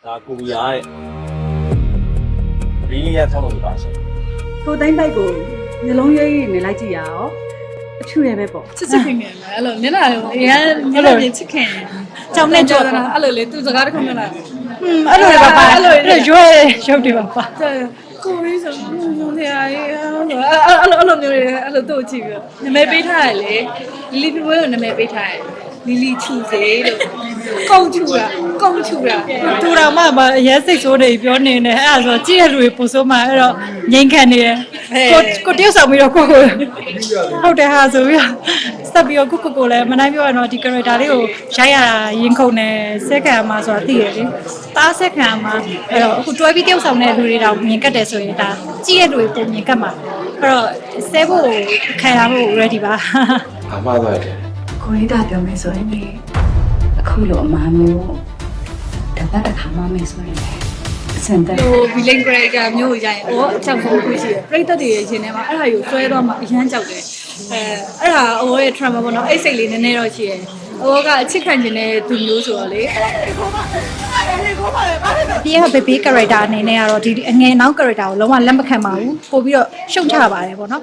ဒါကိုရီးယားရဲ့ရီလီယာဆောင်းလို့ပါရှင် ကိုတိုင်းပိုက်ကိုနှလုံးရိပ်နေလိုက်ကြည့်ရအောင်အထူရပဲပေါ့ ချစ်ခင်နေတယ်အဲ့လိုမျက်နှာလေးအရင်မျက်နှာပြင်ချစ်ခင်ကြောင်နဲ့ကြော်တာအဲ့လိုလေသူစကားတစ်ခုမျက်နှာ အဲ့လိုပါပါအဲ့လိုရွယ်ရုပ်တွေပါပါ ကိုရီးဆိုလုံးနေရည်အဲ့လိုမျိုးတွေအဲ့လိုတို့ကြည့်ပြီးနာမည်ပေးထားတယ်လေလီလီပြပွဲကိုနာမည်ပေးထားတယ်လီလီချူစေလို့ကုန်းချူတာသူတော်မှအရဲစိတ်ဆိုးနေပြောနေတယ်အဲ့ဒါဆိုကြည့်ရလူတွေပို့ဆိုးမှအဲ့တော့ငိမ့်ခံနေတယ်ကိုတယောက်ဆောင်ပြီးတော့ကိုဟုတ်တယ်ဟာဆိုပြီးတော့စက်ပြီးတော့ကိုလည်းမနိုင်ပြောရတော့ဒီ character လေးကိုရိုက်ရတာရင်ခုန်နေစက်ခံမှာဆိုတာသိရလေတားစက်ခံမှာအဲ့တော့အခုတွဲပြီးတယောက်ဆောင်တဲ့လူတွေတောင်မြင်ကတ်တယ်ဆိုရင်ဒါကြည့်ရလူတွေပုံမြင်ကတ်မှာအဲ့တော့ဆဲဖို့ခံရဖို့ ready ပါ အမှားသွားတယ် ကိုရိတာပြောမယ်ဆိုရင်လေအခုလိုအမားမျိုးတပတ်တစ်ခါမှမဆိုရင်လေအစင်တဲ့ ဟို villain character မျိုးကိုရိုက်ရင်အော်အချောက်ဆုံးခုရှိတယ်ပြိတ္တတွေရဲ့ရှင်ထဲမှာအဲ့ဒါကိုဆွဲတော့မှအရန်ကြောက်တယ်အဲ့ဒါအိုးရဲ့ trauma ပေါ့နော်အဲ့စိတ်လေးနည်းနည်းတော့ရှိတယ်အိုးကအချစ်ခံခြင်းတဲ့သူမျိုးဆိုတော့လေ ဒီက baby character အနေနဲ့ကတော့ဒီအငယ်နောက် character ကိုလုံးဝလက်မခံပါဘူးပို့ပြီးတော့ရှုံချပါတယ်ပေါ့နော်